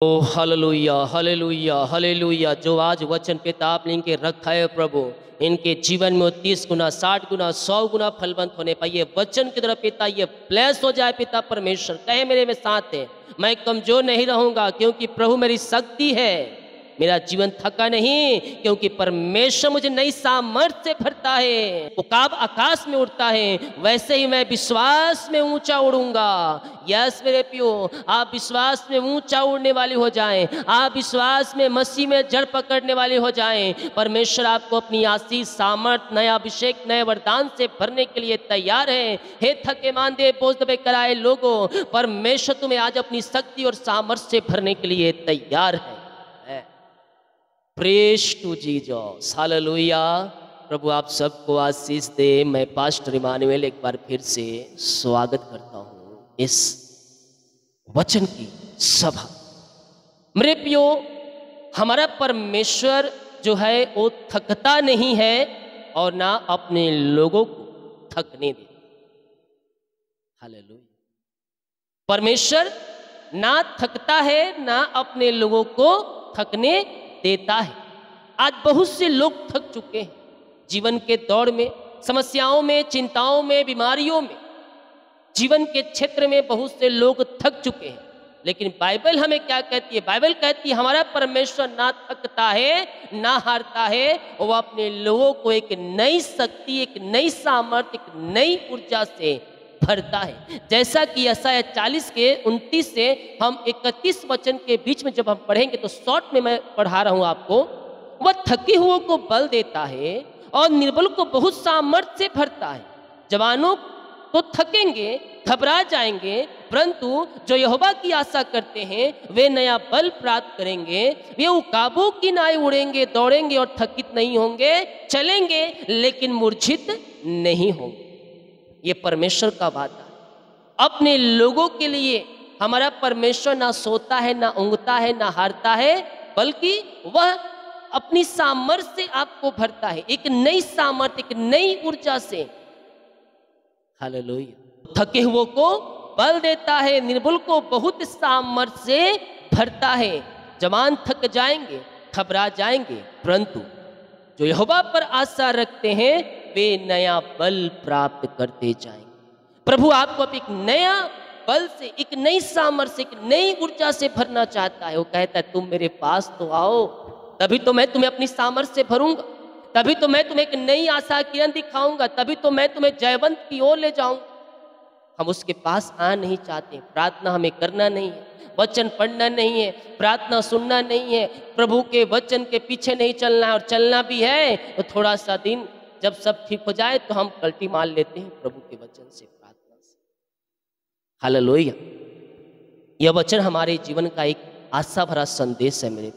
ओ hallelujah hallelujah hallelujah. जो आज वचन पिता आपने इनके रखा है प्रभु, इनके जीवन में 30 गुना 60 गुना 100 गुना फलवंत होने पाए। ये वचन की तरफ पिता ये ब्लेस हो जाए पिता परमेश्वर। कहे मेरे में साथ है, मैं कमजोर नहीं रहूंगा क्योंकि प्रभु मेरी शक्ति है। मेरा जीवन थका नहीं क्योंकि परमेश्वर मुझे नई सामर्थ्य से भरता है। उकाब आकाश में उड़ता है वैसे ही मैं विश्वास में ऊंचा उड़ूंगा। यस मेरे पियो, आप विश्वास में ऊंचा उड़ने वाले हो जाएं। आप विश्वास में मसीह में जड़ पकड़ने वाले हो जाएं। परमेश्वर आपको अपनी आशीष सामर्थ नया अभिषेक नए वरदान से भरने के लिए तैयार है। हे थके मांदे बोझ दबे कराए लोगों, परमेश्वर तुम्हें आज अपनी शक्ति और सामर्थ्य से भरने के लिए तैयार है। Praise to Jesus, hallelujah. प्रभु आप सबको आशीष दे। मैं पास्टर इमानुएल एक बार फिर से स्वागत करता हूँ इस वचन की सभा। मेरे प्रियो, हमारा परमेश्वर जो है वो थकता नहीं है और ना अपने लोगों को थकने दे। हालेलुया। परमेश्वर ना थकता है ना अपने लोगों को थकने देता है। आज बहुत से लोग थक चुके हैं जीवन के दौड़ में, समस्याओं में, चिंताओं में, बीमारियों में। जीवन के क्षेत्र में बहुत से लोग थक चुके हैं, लेकिन बाइबल हमें क्या कहती है? बाइबल कहती है हमारा परमेश्वर ना थकता है ना हारता है। वो अपने लोगों को एक नई शक्ति, एक नई सामर्थ्य, एक नई ऊर्जा से भरता है। जैसा कि यशायाह 40 के 29 से हम 31 वचन के बीच में जब हम पढ़ेंगे तो शॉर्ट में मैं पढ़ा रहा हूं आपको। वह थके हुओं को बल देता है और निर्बल को बहुत सामर्थ्य से भरता है। जवानों तो थकेंगे, घबरा जाएंगे, परंतु जो यहोवा की आशा करते हैं वे नया बल प्राप्त करेंगे। वे उकाबों की नाई उड़ेंगे, दौड़ेंगे और थकित नहीं होंगे, चलेंगे लेकिन मूर्छित नहीं होंगे। ये परमेश्वर का वादा अपने लोगों के लिए। हमारा परमेश्वर ना सोता है, ना ऊँघता है, ना हारता है, बल्कि वह अपनी सामर्थ्य से आपको भरता है, एक नई सामर्थ्य, एक नई ऊर्जा से। हालेलुया। थके हुओं को बल देता है, निर्बल को बहुत सामर्थ्य से भरता है। जवान थक जाएंगे, घबरा जाएंगे, परंतु जो यहोवा पर आशा रखते हैं वे नया बल प्राप्त करते जाएंगे। प्रभु आपको अब एक नया बल से, एक नई सामर्थ्य से, एक नई ऊर्जा से भरना चाहता है। वो कहता है तुम मेरे पास तो आओ, तभी तो मैं तुम्हें अपनी सामर्थ्य से भरूंगा, तभी तो मैं तुम्हें एक नई आशा किरण दिखाऊंगा, तभी तो मैं तुम्हें जयवंत की ओर ले जाऊंगा। हम उसके पास आ नहीं चाहते। प्रार्थना हमें करना नहीं है, वचन पढ़ना नहीं है, प्रार्थना सुनना नहीं है, प्रभु के वचन के पीछे नहीं चलना है। और चलना भी है तो थोड़ा सा दिन जब सब ठीक हो जाए तो हम पलटी मार लेते हैं प्रभु के वचन से, प्रार्थना से। हालेलुया। यह वचन हमारे जीवन का एक आशा भरा संदेश है मेरे,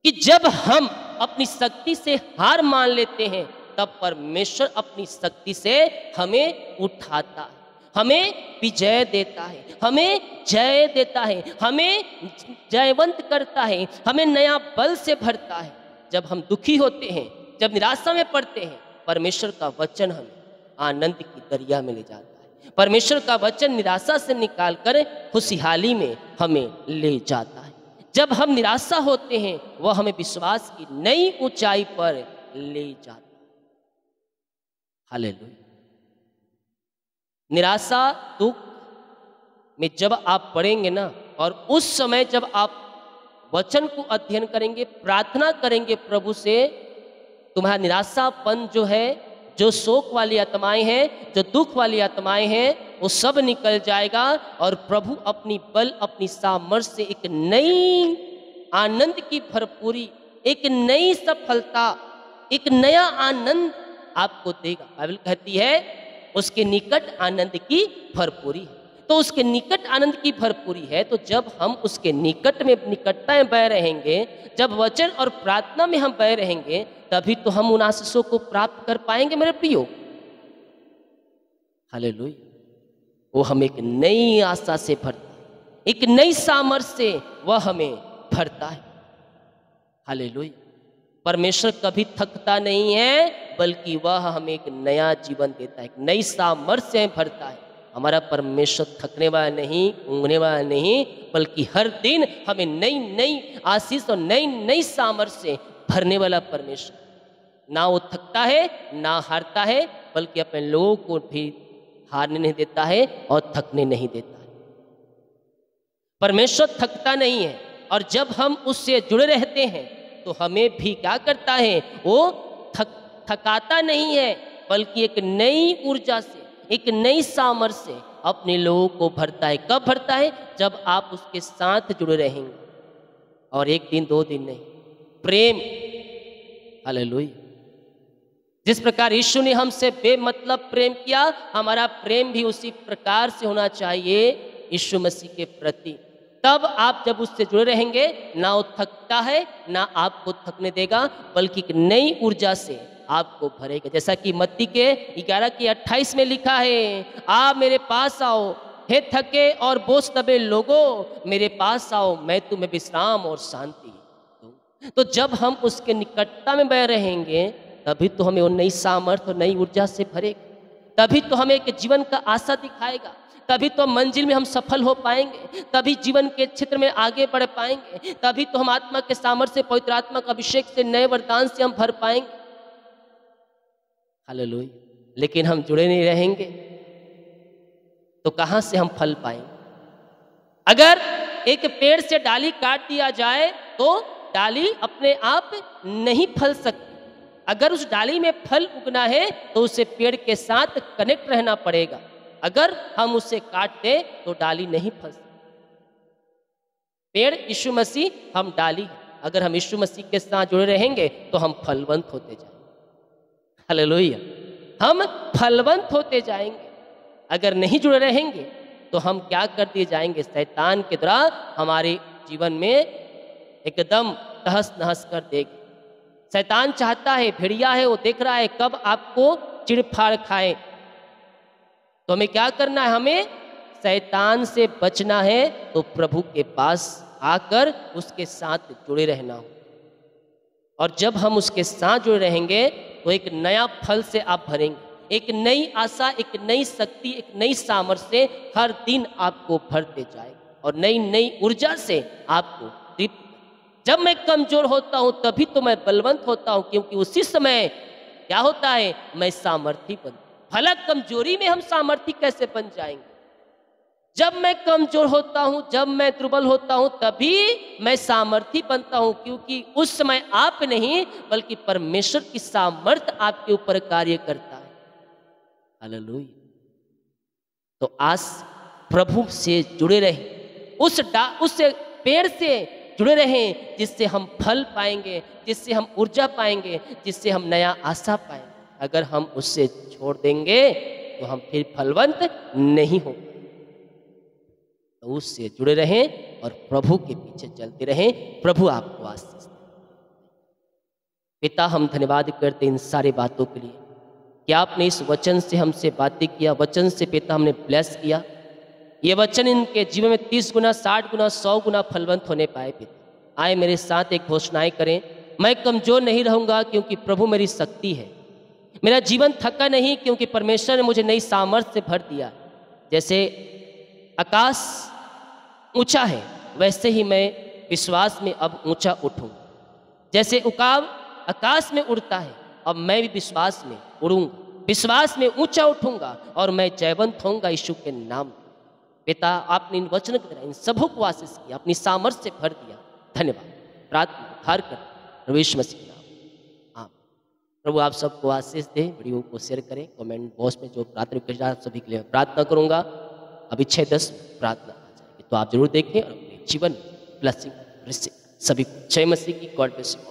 कि जब हम अपनी शक्ति से हार मान लेते हैं तब परमेश्वर अपनी शक्ति से हमें उठाता है, हमें विजय देता है, हमें जय देता है, हमें जयवंत करता है, हमें नया बल से भरता है। जब हम दुखी होते हैं, जब निराशा में पड़ते हैं, परमेश्वर का वचन हमें आनंद की दरिया में ले जाता है। परमेश्वर का वचन निराशा से निकालकर खुशहाली में हमें ले जाता है। जब हम निराशा होते हैं वह हमें विश्वास की नई ऊंचाई पर ले जाता है। हालेलुया। निराशा दुख में जब आप पढ़ेंगे ना, और उस समय जब आप वचन को अध्ययन करेंगे, प्रार्थना करेंगे प्रभु से, तुम्हारा निराशापन जो है, जो शोक वाली आत्माएं हैं, जो दुख वाली आत्माएं हैं, वो सब निकल जाएगा। और प्रभु अपनी बल, अपनी सामर्थ्य से एक नई आनंद की भरपूरी, एक नई सफलता, एक नया आनंद आपको देगा। बाइबल कहती है उसके निकट आनंद की भरपूरी है। तो उसके निकट आनंद की भरपूरी है, तो जब हम उसके निकट में, निकटता में बह रहेंगे, जब वचन और प्रार्थना में हम बह रहेंगे, तभी तो हम उन आशीषों को प्राप्त कर पाएंगे मेरे प्रियो। हालेलुया। वो हमें एक नई आशा से भरता है, एक नई सामर्थ्य से वह हमें भरता है। हालेलुया। परमेश्वर कभी थकता नहीं है, बल्कि वह हमें एक नया जीवन देता है, एक नई सामर्थ्य से भरता है। हमारा परमेश्वर थकने वाला नहीं, ऊँघने वाला नहीं, बल्कि हर दिन हमें नई नई आशीष और नई नई सामर्थ्य से भरने वाला परमेश्वर। ना वो थकता है ना हारता है, बल्कि अपने लोगों को भी हारने नहीं देता है और थकने नहीं देता है। परमेश्वर थकता नहीं है, और जब हम उससे जुड़े रहते हैं तो हमें भी क्या करता है, वो थकाता नहीं है, बल्कि एक नई ऊर्जा से, एक नई सामर्थ्य से अपने लोगों को भरता है। कब भरता है? जब आप उसके साथ जुड़े रहेंगे, और एक दिन दो दिन नहीं। प्रेम, हालेलुया। जिस प्रकार यीशु ने हमसे बेमतलब प्रेम किया, हमारा प्रेम भी उसी प्रकार से होना चाहिए यीशु मसीह के प्रति। तब आप जब उससे जुड़े रहेंगे, ना वो थकता है ना आपको थकने देगा, बल्कि एक नई ऊर्जा से आपको भरेगा। जैसा कि मत्ती के 11:28 में लिखा है, आप मेरे पास आओ हे थके और बोझ दबे लोगों, मेरे पास आओ, मैं तुम्हें विश्राम और शांति दूं। तो जब हम उसके निकटता में बह रहेंगे, तभी तो हमें वो नई सामर्थ्य और नई ऊर्जा से भरेगा। तभी तो हमें एक जीवन का आशा दिखाएगा। तभी तो मंजिल में हम सफल हो पाएंगे। तभी जीवन के क्षेत्र में आगे बढ़ पाएंगे। तभी तो हम आत्मा के सामर्थ्य से, पवित्र आत्मा के अभिषेक से, नए वरदान से हम भर पाएंगे। हालेलुया। लेकिन हम जुड़े नहीं रहेंगे तो कहां से हम फल पाएंगे? अगर एक पेड़ से डाली काट दिया जाए तो डाली अपने आप नहीं फल सकती। अगर उस डाली में फल उगना है तो उसे पेड़ के साथ कनेक्ट रहना पड़ेगा। अगर हम उसे काट दें तो डाली नहीं फल सकती। पेड़ यीशु मसीह, हम डाली है। अगर हम यीशु मसीह के साथ जुड़े रहेंगे तो हम फलवंत होते जाएंगे। हालेलुया। हम फलवंत होते जाएंगे। अगर नहीं जुड़े रहेंगे तो हम क्या कर दिए जाएंगे? शैतान के द्वारा हमारे जीवन में एकदम तहस नहस कर देगी। शैतान चाहता है, भेड़िया है, वो देख रहा है कब आपको चिड़फाड़ खाए। तो हमें क्या करना है? हमें शैतान से बचना है तो प्रभु के पास आकर उसके साथ जुड़े रहना हो। और जब हम उसके साथ जुड़े रहेंगे तो एक नया फल से आप भरेंगे। एक नई आशा, एक नई शक्ति, एक नई सामर्थ्य से हर दिन आपको भरते जाएगा, और नई नई ऊर्जा से आपको तृप्त। जब मैं कमजोर होता हूं तभी तो मैं बलवंत होता हूं, क्योंकि उसी समय क्या होता है? मैं सामर्थी बनता हूं। भला कमजोरी में हम सामर्थी कैसे बन जाएंगे? जब मैं कमजोर होता हूं, जब मैं दुर्बल होता हूं, तभी मैं सामर्थी बनता हूं, क्योंकि उस समय आप नहीं बल्कि परमेश्वर की सामर्थ्य आपके ऊपर कार्य करता है। हालेलुया। तो आज प्रभु से जुड़े रहे, उस पेड़ से जुड़े रहें जिससे हम फल पाएंगे, जिससे हम ऊर्जा पाएंगे, जिससे हम नया आशा पाएंगे। अगर हम उससे छोड़ देंगे तो हम फिर फलवंत नहीं हो। तो उससे जुड़े रहें और प्रभु के पीछे चलते रहें। प्रभु आपको आशीष दे। पिता, हम धन्यवाद करते इन सारी बातों के लिए कि आपने इस वचन से हमसे बातें किया। वचन से पिता हमने ब्लेस किया। ये वचन इनके जीवन में 30 गुना, 60 गुना, 100 गुना फलवंत होने पाए। पिता, आए मेरे साथ एक घोषणाएं करें। मैं कमजोर नहीं रहूंगा क्योंकि प्रभु मेरी शक्ति है। मेरा जीवन थका नहीं क्योंकि परमेश्वर ने मुझे नई सामर्थ्य से भर दिया। जैसे आकाश ऊंचा है वैसे ही मैं विश्वास में अब ऊंचा उठूं। जैसे उकाब आकाश में उड़ता है, अब मैं भी विश्वास में उड़ूंगा, विश्वास में ऊंचा उठूंगा और मैं जयवंत होऊंगा यीशु के नाम में। पिता, आपने इन वचनों की तरह इन सबों को आशीष किया, अपनी सामर्थ्य से भर दिया। धन्यवाद। प्रार्थना उद्धार कर प्रभु यीशु मसीह के नाम। हाँ, प्रभु आप सबको आशीष दे। वीडियो को शेयर करें, कमेंट बॉक्स में जो प्रार्थना रिक्वेस्ट आप सभी के लिए प्रार्थना करूंगा। अभी 6:10 प्रार्थना आ जाएगी, तो आप जरूर देखें और अपने जीवन ब्लेसिंग सभी जय मसीह की। God bless you.